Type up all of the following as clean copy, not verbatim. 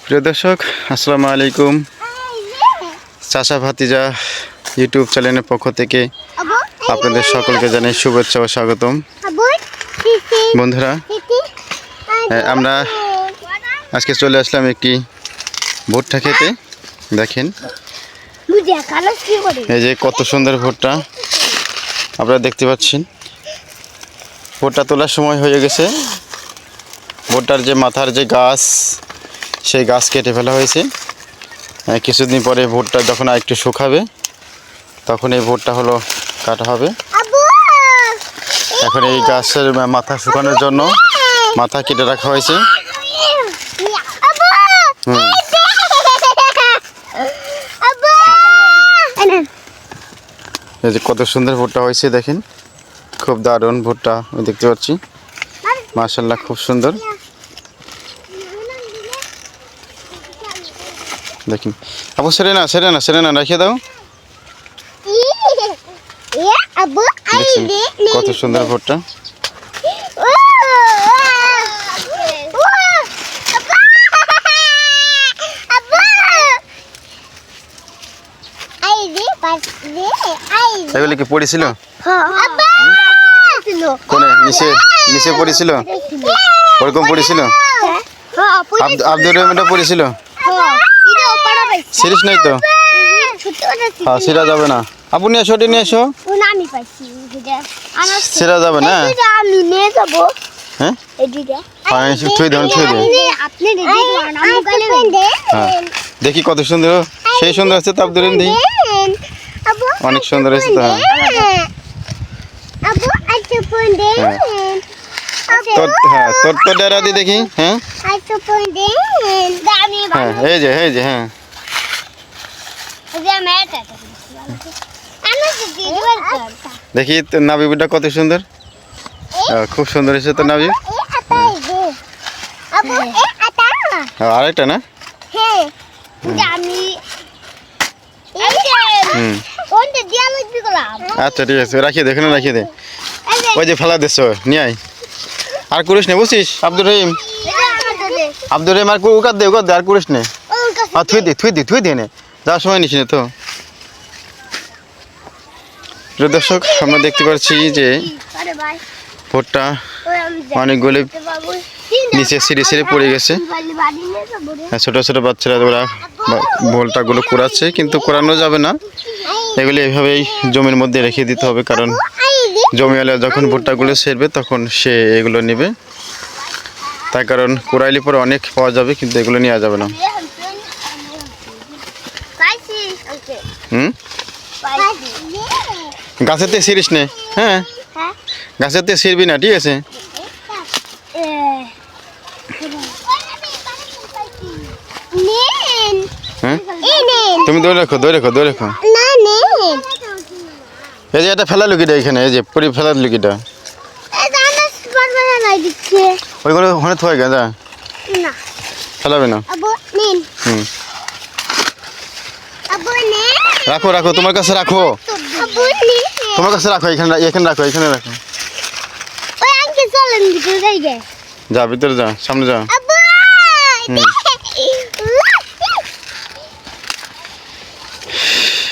প্রিয় দর্শক, আসসালামু আলাইকুম। চাচা ভাতিজা ইউটিউব চ্যানেলের পক্ষ থেকে আপনাদের সকলকে জানাই শুভেচ্ছা ও স্বাগতম। বন্ধুরা, আমরা আজকে চলে আসলাম একটি ভুট্টা খেতে। দেখেন এই যে কত সুন্দর ভুট্টা আপনারা দেখতে পাচ্ছেন। ভুট্টা তোলার সময় হয়ে গেছে। ভুট্টার যে মাথার যে গাছ, সেই গাছ কেটে ফেলা হয়েছে। কিছুদিন পরে ভুট্টা যখন একটু শুকাবে তখন এই ভুট্টা হলো কাটা হবে। এখন এই গাছের মাথা শুকানোর জন্য মাথা কেটে রাখা হয়েছে। এই যে কত সুন্দর ভুট্টা হয়েছে দেখেন, খুব দারুণ ভুট্টা আমি দেখতে পাচ্ছি। মাশাআল্লাহ, খুব সুন্দর। দেখুন আপু, সেরে না রেখে দাও। কত সুন্দর ভুট্টা। এগুলি কি পড়েছিল? কোনে নিচে নিচে পড়েছিল? ওরকম পড়েছিল? আব্দুর রহমানটা পড়েছিল? সিরিজ নাই তো? হ্যাঁ, সেরা যাবে না। আপু নিয়ে এসো, নিয়ে এসো। সেরা যাবে না। হ্যাঁ, দেখি কত সুন্দর, সেই সুন্দর আছে তো আব্দুর রহমান, অনেক সুন্দর আছে তো। হ্যাঁ, তোর ডেরা দি দেখি। হ্যাঁ হ্যাঁ, এই যে হ্যাঁ, দেখি তোর নাবিবুটা কত সুন্দর, খুব সুন্দর হয়েছে তোর নাবিব। আরেকটা না? আচ্ছা ঠিক আছে, রাখিয়ে দে, এখানে রাখিয়ে দে। ওই যে ফেলা দেশ নিয়ে আয়, আর করিস নে, বুঝছিস? আব্দুর রহিম আর উকার দে, আর করিস নে। আর থুই দে নে, যাওয়ার সময় নিস নে তো। প্রিয় দর্শক, আমরা দেখতে পাচ্ছি যে ভুট্টা অনেকগুলি নিচে সিঁড়ি পড়ে গেছে। ছোট ছোট বাচ্চারা ওরা ভুট্টাগুলো কুড়াচ্ছে, কিন্তু কুড়ানো যাবে না। এগুলি এইভাবেই জমির মধ্যে রেখে দিতে হবে, কারণ জমিওয়ালা যখন ভুট্টাগুলো ছেড়বে তখন সে এগুলো নেবে। তার কারণ কুড়াইলে পরে অনেক পাওয়া যাবে, কিন্তু এগুলো নেওয়া যাবে না। গাছেতে ছিড়িস নে। হ্যাঁ, গাছেতে ছিড়বি না, ঠিক আছে? হ্যাঁ, তুমি দৌড়ে রাখো। এই যে এটা ফেলা লুকিটা এখানে, এই যে পুরি ফেলা লুকিটা, ওইগুলো ওখানে থয়ে গেছে, ফেলাবে না। রাখো, তোমার কাছে রাখো, এখানে রাখো। যা ভিতরে যা, সামনে যা।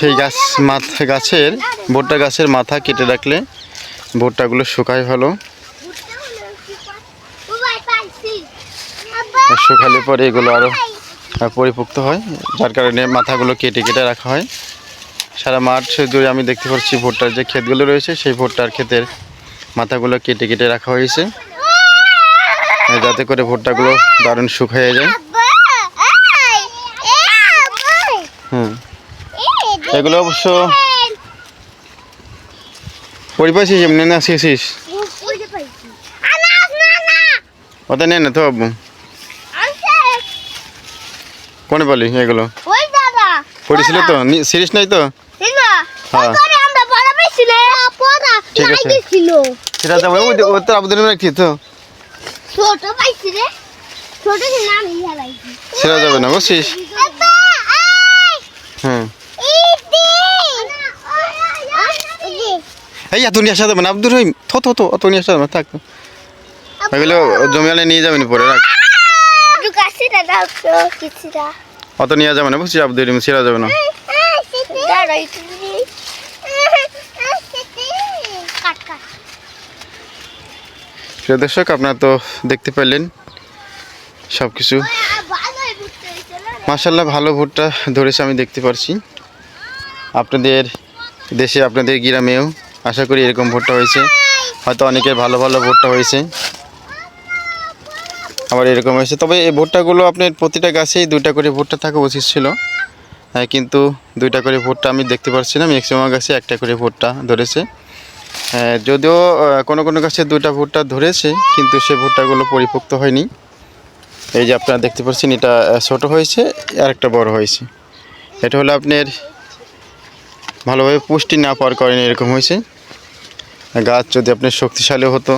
এই গাছের ভুট্টা গাছের মাথা কেটে রাখলে ভুট্টাগুলো শুকায় ভালো। শুকালে পরে এগুলো আরো পরিপুক্ত হয়, যার কারণে মাথাগুলো কেটে রাখা হয়। সারা মাঠ জুড়ে আমি দেখতে পাচ্ছি ভুট্টার যে ক্ষেতগুলো রয়েছে, সেই ভুট্টার ক্ষেতের মাথাগুলো কেটে রাখা হয়েছে, যাতে করে ভুট্টাগুলো দারুণ শুকিয়ে যায়। এগুলো অবশ্য পরি পাইছিস, এমনি না শিখছিস? ওটা নেই না তো আব্বু, কোনে পালি? এগুলো পড়েছিল তো, সিরিজ নাই তো? হ্যাঁ, ঠিক আছে, সেটা যাবো। ও তো আব্দুর রাখছি তো, সেটা যাবে না, বুঝছিস? হ্যাঁ, এই এত নিয়ে আসা যাবে না আব্দুর রহিম, অত নিয়ে আসা যাবে না, থাক। এগুলো জমিয়ালে নিয়ে যাবেন পরে, রাখ। অত নিয়ে যাবে না বুঝছি, আব্দুল ছেড়া যাবে না। প্রিয় দর্শক, আপনারা তো দেখতে পেলেন সব কিছু। মাশাআল্লাহ ভালো ভুট্টা ধরেছে আমি দেখতে পারছি। আপনাদের দেশে আপনাদের গ্রামেও আশা করি এরকম ভুট্টা হয়েছে। হয়তো অনেকের ভালো ভালো ভুট্টা হয়েছে, আবার এরকম হয়েছে। তবে এই ভুট্টাগুলো আপনার প্রতিটা গাছেই 2টা করে ভুট্টা থাকা উচিত ছিল, কিন্তু 2টা করে ভুট্টা আমি দেখতে পাচ্ছি না। ম্যাক্সিমাম গাছে 1টা করে ভুট্টা ধরেছে। যদিও কোনো কোনো গাছে 2টা ভুট্টা ধরেছে, কিন্তু সে ভুট্টাগুলো পরিপক্ত হয়নি। এই যে আপনারা দেখতে পাচ্ছেন, এটা ছোট হয়েছে আর একটা বড় হয়েছে। এটা হলো আপনার ভালোভাবে পুষ্টি না পাওয়ার কারণে এরকম হয়েছে। গাছ যদি আপনার শক্তিশালী হতো,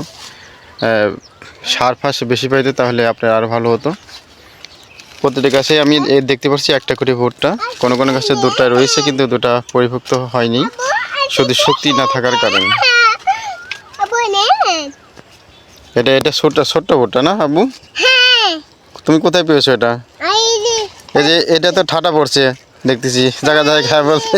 সার ফাঁস বেশি পাইতো, তাহলে আপনার আরও ভালো হতো। প্রতিটা গাছে আমি দেখতে পাচ্ছি 1টা করে ভুট্টা। কোনো কোনো গাছে 2টা রয়েছে, কিন্তু 2টা পরিপক্ত হয়নি, শুধু শক্তি না থাকার কারণে। এটা ছোট্ট ভুট্টা না আব্বু? তুমি কোথায় পেয়েছো এটা? এই যে এটা তো ঠাটা পড়ছে দেখতেছি, জায়গা জায়গায় খায় বলছে।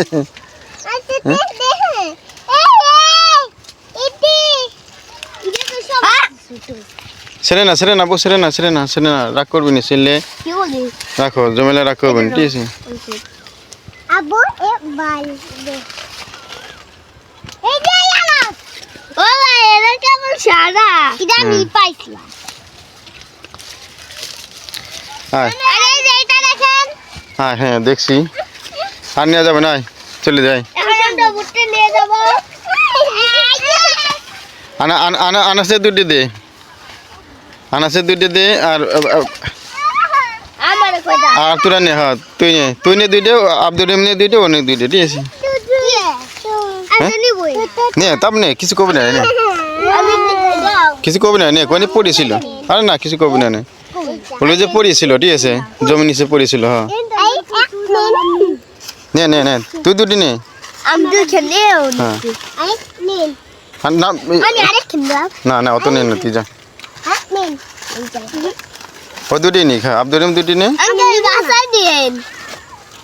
ছেড়ে না আব্বু, ছেড়ে না, রাগ করবি না, ছেলে রাখো, জমেলা রাগ করবেন, ঠিক আছে? হ্যাঁ দেখছি। আর নেওয়া যাবে না, চলে যাই। আনাসের 2টি দে, আর তোরা নে। হ্যাঁ তুই নে 2টে, আব্দুল রহিম নে 2টে, অনেক 2টে, ঠিক আছে? নে তাপ নে, কিছু করবি না, কিছু করবি না, নে কোনে পড়েছিল। আরে না, কিছু করবি না, বলে যে পড়েছিল, ঠিক আছে? জমি নিচে পড়েছিল। হ্যাঁ নে তুই 2টি নে। না অত নে না, তুই যা। ওই 2টি নি খা, আব্দুল রহিম 2টি নে।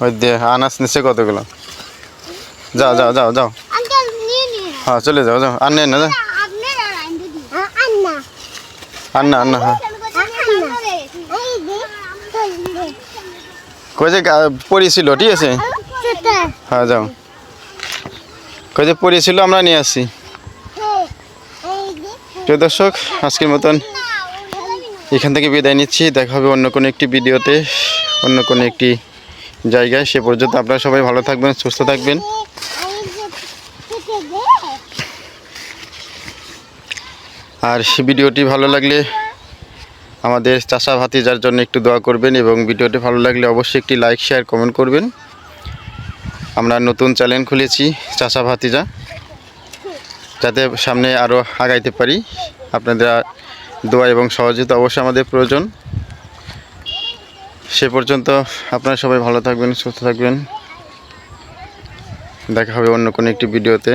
ওই দে, আনাস নিচে কতগুলো। যাও হ্যাঁ চলে যাও। আর নে না, আন্না। হ্যাঁ কই যে পড়েছিল, ঠিক আছে? হ্যাঁ যাও, কই যে পড়েছিল, আমরা নিয়ে আসছি। প্রিয় দর্শক, আজকের মতন এখান থেকে বিদায় নিচ্ছি। দেখা হবে অন্য কোনো একটি ভিডিওতে, অন্য কোনো একটি জায়গায়। সে পর্যন্ত আপনারা সবাই ভালো থাকবেন, সুস্থ থাকবেন। আর ভিডিওটি ভালো লাগলে আমাদের চাচা ভাতিজার জন্য একটু দোয়া করবেন, এবং ভিডিওটি ভালো লাগলে অবশ্যই একটি লাইক, শেয়ার, কমেন্ট করবেন। আমরা নতুন চ্যানেল খুলেছি চাচা ভাতিজা, যাতে সামনে আরও আগাইতে পারি। আপনাদের দোয়া এবং সহযোগিতা অবশ্যই আমাদের প্রয়োজন। সে পর্যন্ত আপনারা সবাই ভালো থাকবেন, সুস্থ থাকবেন। দেখা হবে অন্য কোনো একটি ভিডিওতে।